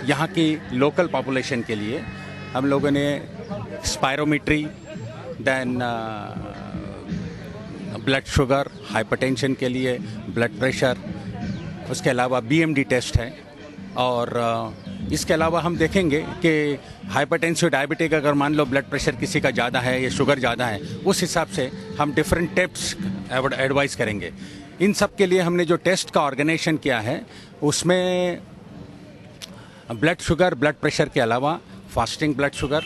यहाँ की local population के लिए हम लोगों ने spirometry, then blood sugar, hypertension के लिए ब्लड प्रेशर, उसके अलावा बीएमडी टेस्ट है। और इसके अलावा हम देखेंगे कि हाइपरटेंसिव डायबिटिक, अगर मान लो ब्लड प्रेशर किसी का ज़्यादा है या शुगर ज़्यादा है, उस हिसाब से हम डिफरेंट टिप्स एडवाइस करेंगे। इन सब के लिए हमने जो टेस्ट का ऑर्गेनाइजेशन किया है उसमें ब्लड शुगर, ब्लड प्रेशर के अलावा फास्टिंग ब्लड शुगर,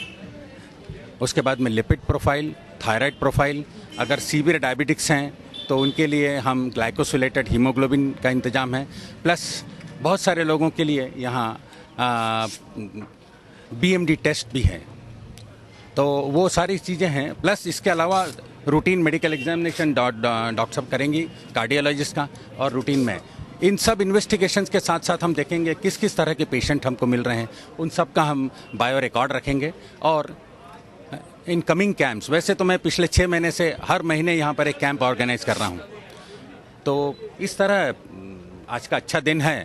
उसके बाद में लिपिड प्रोफाइल, थायराइड प्रोफाइल, अगर सीवियर डायबिटिक्स हैं तो उनके लिए हम ग्लाइकोसिलेटेड हीमोग्लोबिन का इंतजाम है, प्लस बहुत सारे लोगों के लिए यहाँ बीएमडी टेस्ट भी है। तो वो सारी चीज़ें हैं, प्लस इसके अलावा रूटीन मेडिकल एग्जामिनेशन डॉक्टर साहब करेंगी कार्डियोलॉजिस्ट का, और रूटीन में इन सब इन्वेस्टिगेशंस के साथ साथ हम देखेंगे किस किस तरह के पेशेंट हमको मिल रहे हैं, उन सब का हम बायो रिकॉर्ड रखेंगे। और इन कमिंग कैंप्स, वैसे तो मैं पिछले 6 महीने से हर महीने यहाँ पर एक कैंप ऑर्गेनाइज कर रहा हूँ, तो इस तरह आज का अच्छा दिन है।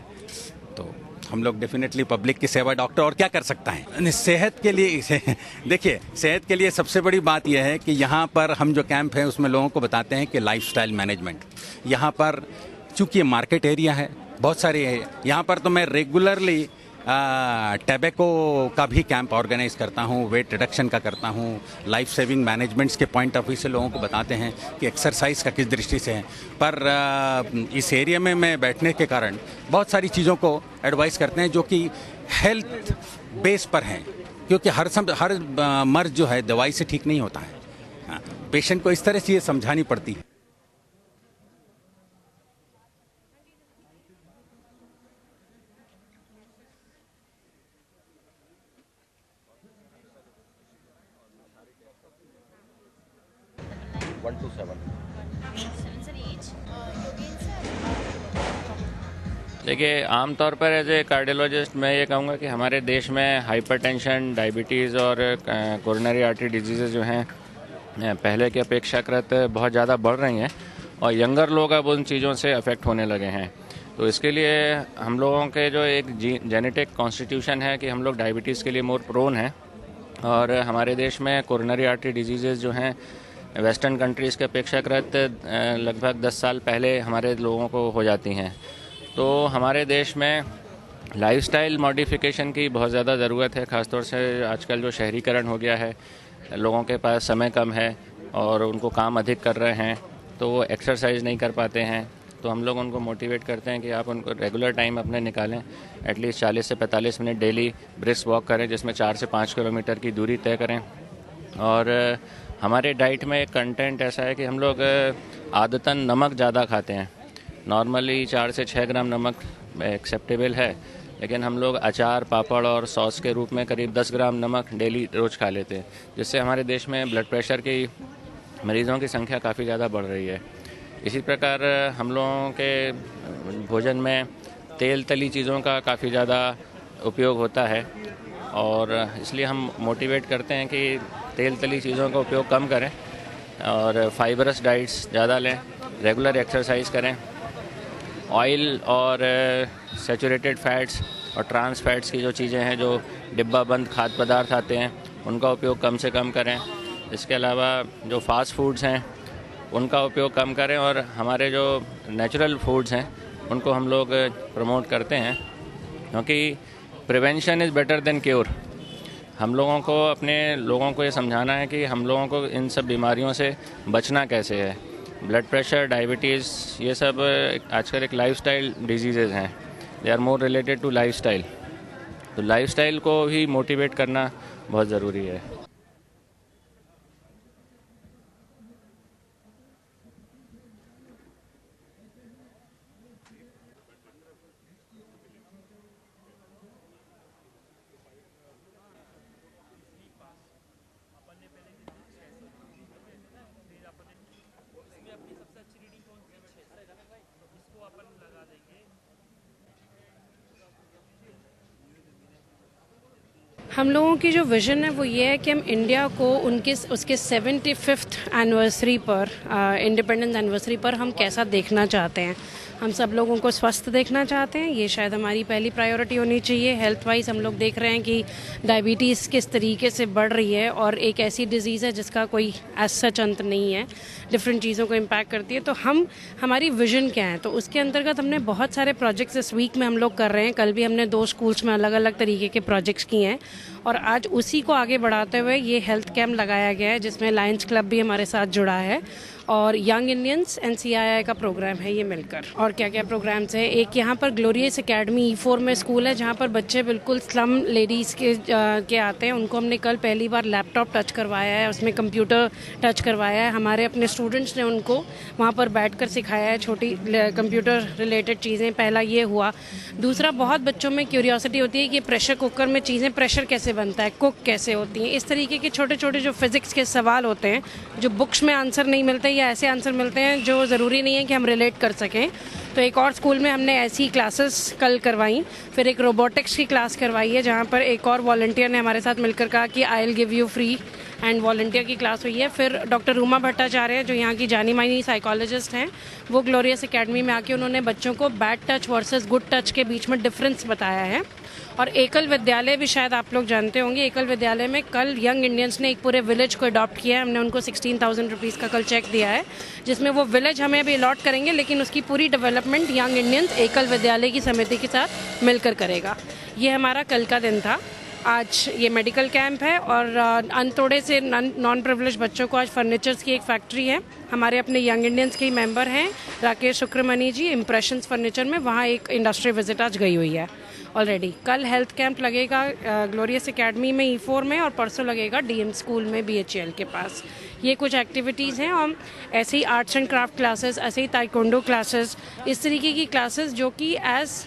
तो हम लोग डेफिनेटली पब्लिक की सेवा, डॉक्टर और क्या कर सकता है सेहत के लिए। देखिए, सेहत के लिए सबसे बड़ी बात यह है कि यहाँ पर हम जो कैंप है उसमें लोगों को बताते हैं कि लाइफस्टाइल मैनेजमेंट, यहाँ पर चूँकि ये मार्केट एरिया है, बहुत सारे है यहाँ पर, तो मैं रेगुलरली टैबेको का भी कैंप ऑर्गेनाइज करता हूँ, वेट रिडक्शन का करता हूँ, लाइफ सेविंग मैनेजमेंट्स के पॉइंट ऑफ व्यू से लोगों को बताते हैं कि एक्सरसाइज का किस दृष्टि से है। पर इस एरिया में मैं बैठने के कारण बहुत सारी चीज़ों को एडवाइस करते हैं जो कि हेल्थ बेस पर हैं, क्योंकि हर मर्ज जो है दवाई से ठीक नहीं होता है। पेशेंट को इस तरह से ये समझानी पड़ती है। देखिए, आमतौर पर एज ए कार्डियोलॉजिस्ट मैं ये कहूँगा कि हमारे देश में हाइपरटेंशन, डायबिटीज़ और कोरोनरी आर्टरी डिजीज़ जो हैं पहले की अपेक्षाकृत बहुत ज़्यादा बढ़ रही हैं, और यंगर लोग अब उन चीज़ों से अफेक्ट होने लगे हैं। तो इसके लिए हम लोगों के जो एक जेनेटिक कॉन्स्टिट्यूशन है कि हम लोग डायबिटीज़ के लिए मोर प्रोन हैं, और हमारे देश में कोरोनरी आर्टरी डिजीज़ जो हैं वेस्टर्न कंट्रीज़ के अपेक्षाकृत लगभग 10 साल पहले हमारे लोगों को हो जाती हैं। तो हमारे देश में लाइफस्टाइल मॉडिफिकेशन की बहुत ज़्यादा ज़रूरत है, ख़ासतौर से आजकल जो शहरीकरण हो गया है, लोगों के पास समय कम है और उनको काम अधिक कर रहे हैं, तो वो एक्सरसाइज नहीं कर पाते हैं। तो हम लोग उनको मोटिवेट करते हैं कि आप उनको रेगुलर टाइम अपने निकालें, एटलीस्ट 40 से 45 मिनट डेली ब्रिस्क वॉक करें, जिसमें 4 से 5 किलोमीटर की दूरी तय करें। और हमारे डाइट में एक कंटेंट ऐसा है कि हम लोग आदतन नमक ज़्यादा खाते हैं। नॉर्मली 4 से 6 ग्राम नमक एक्सेप्टेबल है, लेकिन हम लोग अचार, पापड़ और सॉस के रूप में करीब 10 ग्राम नमक डेली रोज़ खा लेते हैं, जिससे हमारे देश में ब्लड प्रेशर की मरीज़ों की संख्या काफ़ी ज़्यादा बढ़ रही है। इसी प्रकार हम लोगों के भोजन में तेल तली चीज़ों का काफ़ी ज़्यादा उपयोग होता है, और इसलिए हम मोटिवेट करते हैं कि तेल तली चीज़ों का उपयोग कम करें और फाइबरस डाइट्स ज़्यादा लें, रेगुलर एक्सरसाइज करें। ऑयल और सैचुरेटेड फैट्स और ट्रांस फैट्स की जो चीज़ें हैं, जो डिब्बा बंद खाद्य पदार्थ आते हैं, उनका उपयोग कम से कम करें। इसके अलावा जो फास्ट फूड्स हैं उनका उपयोग कम करें, और हमारे जो नेचुरल फूड्स हैं उनको हम लोग प्रमोट करते हैं, क्योंकि prevention is better than cure. हम लोगों को अपने लोगों को ये समझाना है कि हम लोगों को इन सब बीमारियों से बचना कैसे है। ब्लड प्रेशर, डायबिटीज़, ये सब आजकल एक लाइफस्टाइल डिजीज़ेज़ हैं, they are more related to lifestyle. तो लाइफस्टाइल को भी मोटिवेट करना बहुत ज़रूरी है। हम लोगों की जो विज़न है वो ये है कि हम इंडिया को उसके 75th एनिवर्सरी पर, इंडिपेंडेंस एनिवर्सरी पर हम कैसा देखना चाहते हैं। हम सब लोगों को स्वस्थ देखना चाहते हैं, ये शायद हमारी पहली प्रायोरिटी होनी चाहिए। हेल्थ वाइज हम लोग देख रहे हैं कि डायबिटीज़ किस तरीके से बढ़ रही है और एक ऐसी डिजीज़ है जिसका कोई एज सच अंत नहीं है, डिफरेंट चीज़ों को इम्पैक्ट करती है। तो हमारी विजन क्या है, तो उसके अंतर्गत हमने बहुत सारे प्रोजेक्ट्स इस वीक में हम लोग कर रहे हैं। कल भी हमने 2 स्कूल्स में अलग अलग तरीके के प्रोजेक्ट्स किए हैं और आज उसी को आगे बढ़ाते हुए ये हेल्थ कैंप लगाया गया है जिसमें लायंस क्लब भी हमारे साथ जुड़ा है और यंग इंडियंस NCII का प्रोग्राम है ये मिलकर। और क्या क्या प्रोग्राम्स हैं, एक यहाँ पर ग्लोरियस एकेडमी E4 में स्कूल है जहाँ पर बच्चे बिल्कुल स्लम लेडीज़ के आते हैं। उनको हमने कल पहली बार लैपटॉप टच करवाया है, उसमें कंप्यूटर टच करवाया है। हमारे अपने स्टूडेंट्स ने उनको वहाँ पर बैठकर सिखाया है छोटी कंप्यूटर रिलेटेड चीज़ें। पहला ये हुआ। दूसरा, बहुत बच्चों में क्यूरियोसिटी होती है कि प्रेशर कुकर में चीज़ें प्रेशर कैसे बनता है, कुक कैसे होती हैं। इस तरीके के छोटे छोटे जो फिज़िक्स के सवाल होते हैं जो बुक्स में आंसर नहीं मिलते या ऐसे आंसर मिलते हैं जो ज़रूरी नहीं है कि हम रिलेट कर सकें। तो एक और स्कूल में हमने ऐसी क्लासेस कल करवाई। फिर एक रोबोटिक्स की क्लास करवाई है जहाँ पर एक और वॉलंटियर ने हमारे साथ मिलकर कहा कि I will give you free and volunteer की क्लास हुई है। फिर डॉक्टर रूमा भट्टाचार्य जो यहाँ की जानी मानी साइकोलॉजिस्ट हैं, वो ग्लोरियस एकेडमी में आके उन्होंने बच्चों को bad touch versus good touch के बीच में डिफरेंस बताया है। और एकल विद्यालय भी शायद आप लोग जानते होंगे, एकल विद्यालय में कल यंग इंडियंस ने एक पूरे विलेज को अडॉप्ट किया है। हमने उनको 16,000 रुपीज़ का कल चेक दिया है जिसमें वो विलेज हमें अभी अलॉट करेंगे, लेकिन उसकी पूरी डेवलपमेंट यंग इंडियंस एकल विद्यालय की समिति के साथ मिलकर करेगा। ये हमारा कल का दिन था। आज ये मेडिकल कैंप है और अनतोड़े से नॉन प्रिविलेज बच्चों को आज फर्नीचर्स की एक फैक्ट्री है, हमारे अपने यंग इंडियंस के ही मेंबर हैं राकेश शुक्रमणि जी इम्प्रेशंस फर्नीचर में, वहाँ एक इंडस्ट्री विजिट आज गई हुई है ऑलरेडी। कल हेल्थ कैंप लगेगा ग्लोरियस एकेडमी में E4 में और परसों लगेगा DM स्कूल में BHEL के पास। ये कुछ एक्टिविटीज़ हैं और ऐसे ही आर्ट्स एंड क्राफ्ट क्लासेस, ऐसे ही ताइक्वांडो क्लासेस, इस तरीके की क्लासेस जो कि एज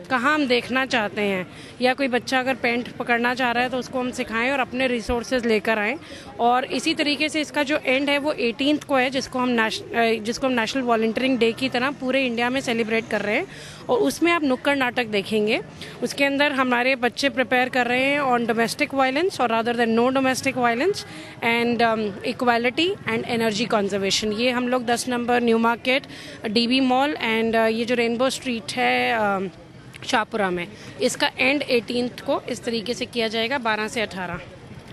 कहाँ हम देखना चाहते हैं, या कोई बच्चा अगर पेंट पकड़ना चाह रहा है तो उसको हम सिखाएं और अपने रिसोर्सेज लेकर आएँ। और इसी तरीके से इसका जो एंड है वो 18th को है जिसको हम नेशनल वॉलंटियरिंग डे की तरह पूरे इंडिया में सेलिब्रेट कर रहे हैं और उसमें आप नुक्कड़ नाटक देखेंगे। उसके अंदर हमारे बच्चे प्रिपेयर कर रहे हैं ऑन डोमेस्टिक वायलेंस और rather than no domestic violence and equality and energy conservation. ये हम लोग 10 नंबर New Market, DB mall and ये जो रेनबो स्ट्रीट है शाहपुरा में, इसका एंड 18th को इस तरीके से किया जाएगा 12 से 18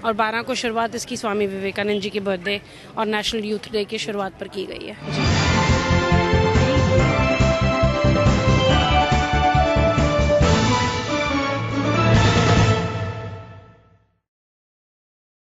और 12 को शुरुआत इसकी स्वामी विवेकानंद जी के बर्थडे और नेशनल यूथ डे की शुरुआत पर की गई है।